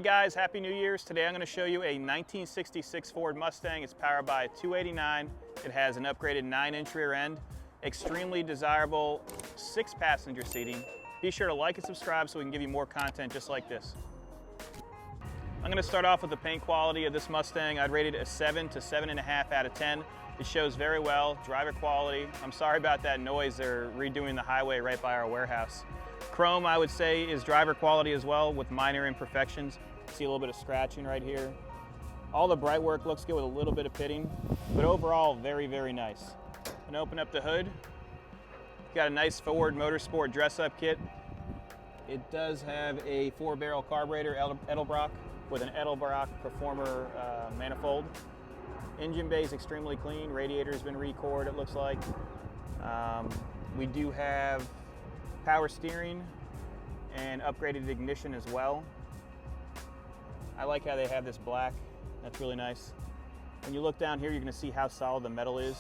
guys, Happy New Year's. Today I'm going to show you a 1966 Ford Mustang. It's powered by a 289. It has an upgraded 9-inch rear end, extremely desirable 6-passenger seating. Be sure to like and subscribe so we can give you more content just like this. I'm going to start off with the paint quality of this Mustang. I'd rate it a 7 to 7.5 out of 10. It shows very well, driver quality. I'm sorry about that noise. They're redoing the highway right by our warehouse. Chrome, I would say, is driver quality as well with minor imperfections. See a little bit of scratching right here. All the bright work looks good with a little bit of pitting, but overall, very, very nice. I'm gonna open up the hood. Got a nice Ford Motorsport dress-up kit. It does have a 4-barrel carburetor, Edelbrock, with an Edelbrock Performer manifold. Engine bay is extremely clean. Radiator's been recored, it looks like. We do have power steering and upgraded ignition as well. I like how they have this black. That's really nice. When you look down here, you're going to see how solid the metal is.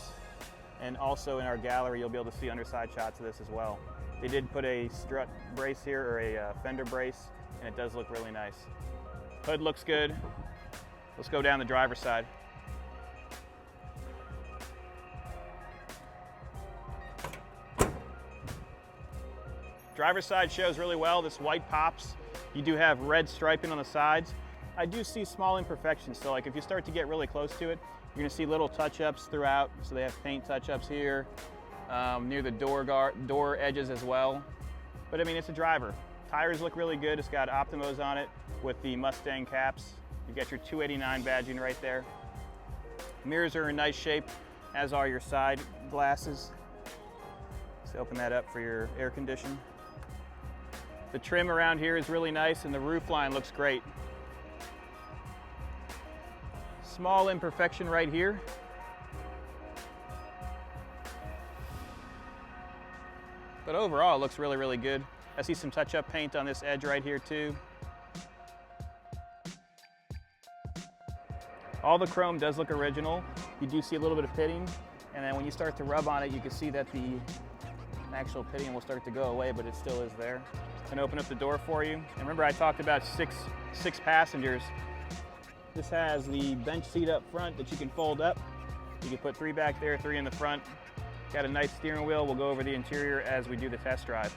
And also in our gallery, you'll be able to see underside shots of this as well. They did put a strut brace here, or a fender brace, and it does look really nice. Hood looks good. Let's go down the driver's side. Driver's side shows really well. This white pops. You do have red striping on the sides. I do see small imperfections, so like if you start to get really close to it, you're gonna see little touch-ups throughout. So they have paint touch-ups here, near the door edges as well. But I mean, it's a driver. Tires look really good. It's got Optimos on it with the Mustang caps. You got your 289 badging right there. Mirrors are in nice shape, as are your side glasses. Let's open that up for your air condition. The trim around here is really nice and the roof line looks great. Small imperfection right here. But overall, it looks really, really good. I see some touch-up paint on this edge right here too. All the chrome does look original. You do see a little bit of pitting, and then when you start to rub on it, you can see that the actual pitting will start to go away, but it still is there. I'm gonna open up the door for you. And remember I talked about six passengers. This has the bench seat up front that you can fold up. You can put 3 back there, 3 in the front. Got a nice steering wheel. We'll go over the interior as we do the test drive.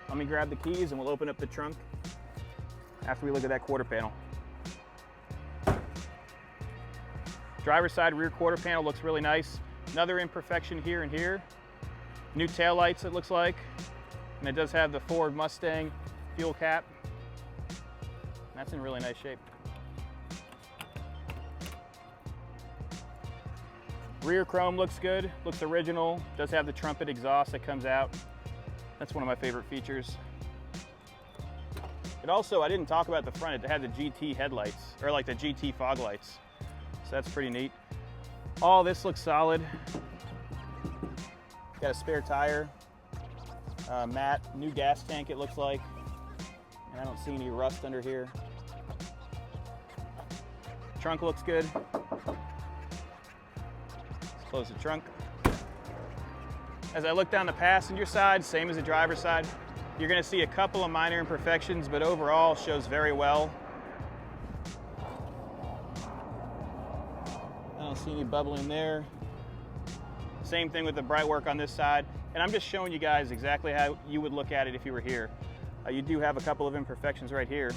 Let me grab the keys and we'll open up the trunk after we look at that quarter panel. Driver's side rear quarter panel looks really nice. Another imperfection here and here. New taillights, it looks like. And it does have the Ford Mustang fuel cap. That's in really nice shape. Rear chrome looks good, looks original. Does have the trumpet exhaust that comes out. That's one of my favorite features. It also, I didn't talk about the front, it had the GT headlights, or like the GT fog lights. So that's pretty neat. All this looks solid. Got a spare tire, matte, new gas tank it looks like. And I don't see any rust under here. Trunk looks good. Let's close the trunk. As I look down the passenger side, same as the driver's side, you're gonna see a couple of minor imperfections, but overall shows very well. I don't see any bubbling there. Same thing with the bright work on this side. And I'm just showing you guys exactly how you would look at it if you were here. You do have a couple of imperfections right here.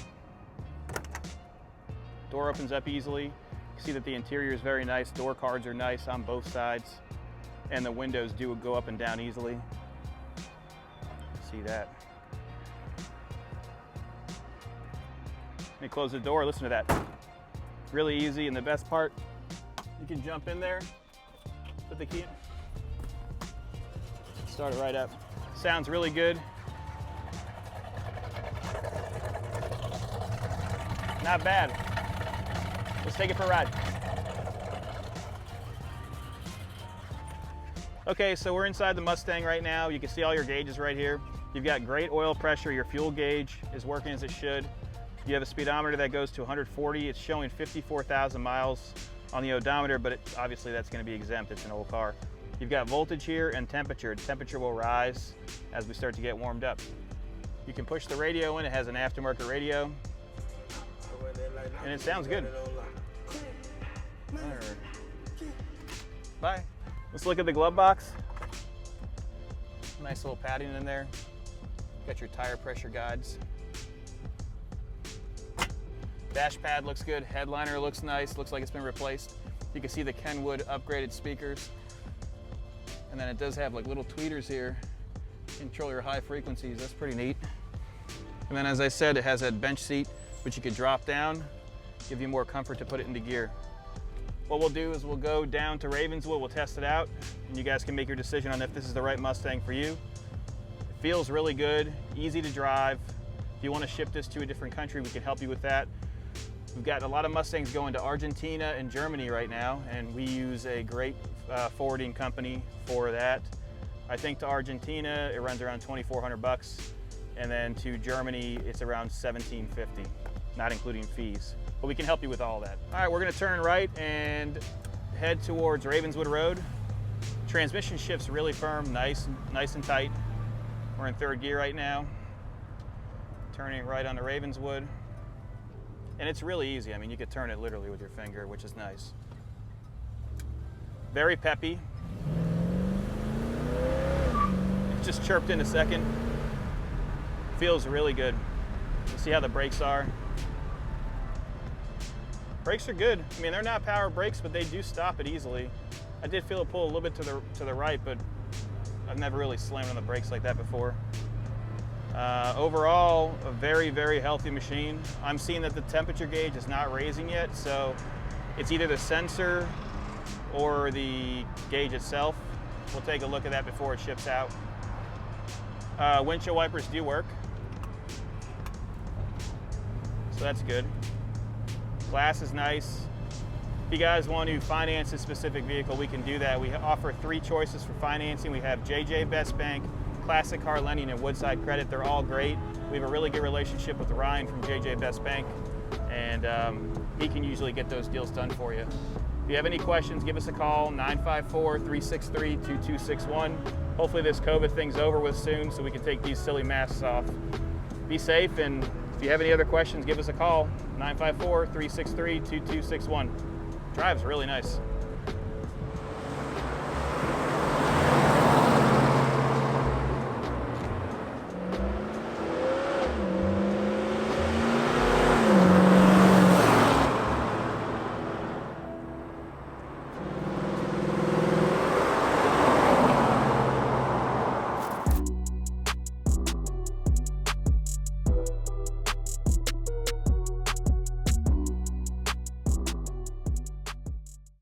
Door opens up easily. You can see that the interior is very nice. Door cards are nice on both sides. And the windows do go up and down easily. See that. Let me close the door, listen to that. Really easy, and the best part, you can jump in there, put the key in, start it right up. Sounds really good. Not bad. Let's take it for a ride. Okay, so we're inside the Mustang right now. You can see all your gauges right here. You've got great oil pressure. Your fuel gauge is working as it should. You have a speedometer that goes to 140. It's showing 54,000 miles on the odometer, but obviously that's going to be exempt. It's an old car. You've got voltage here and temperature. The temperature will rise as we start to get warmed up. You can push the radio in. It has an aftermarket radio. and it sounds good. All right. Bye. Let's look at the glove box. Nice little padding in there. Got your tire pressure guides. Dash pad looks good. Headliner looks nice. Looks like it's been replaced. You can see the Kenwood upgraded speakers. And then it does have like little tweeters here. Control your high frequencies. That's pretty neat. And then, as I said, it has that bench seat, which you could drop down, give you more comfort to put it into gear. What we'll do is we'll go down to Ravenswood, we'll test it out, and you guys can make your decision on if this is the right Mustang for you. It feels really good, easy to drive. If you want to ship this to a different country, we can help you with that. We've got a lot of Mustangs going to Argentina and Germany right now, and we use a great forwarding company for that. I think to Argentina, it runs around 2,400 bucks, and then to Germany, it's around 1,750, not including fees. But we can help you with all that. All right, we're gonna turn right and head towards Ravenswood Road. Transmission shift's really firm, nice and tight. We're in third gear right now. Turning right onto Ravenswood. And it's really easy. I mean, you could turn it literally with your finger, which is nice. Very peppy. It just chirped in a second. Feels really good. You see how the brakes are? Brakes are good. I mean, they're not power brakes, but they do stop it easily. I did feel it pull a little bit to the right, but I've never really slammed on the brakes like that before. Overall, a very, very healthy machine. I'm seeing that the temperature gauge is not raising yet, so it's either the sensor or the gauge itself. We'll take a look at that before it ships out. Windshield wipers do work, so that's good. Glass is nice. If you guys want to finance a specific vehicle, we can do that. We offer 3 choices for financing. We have JJ Best Bank, Classic Car Lending, and Woodside Credit. They're all great. We have a really good relationship with Ryan from JJ Best Bank, and he can usually get those deals done for you. If you have any questions, give us a call, 954-363-2261. Hopefully this COVID thing's over with soon so we can take these silly masks off. Be safe, and if you have any other questions, give us a call, 954-363-2261. Drives really nice.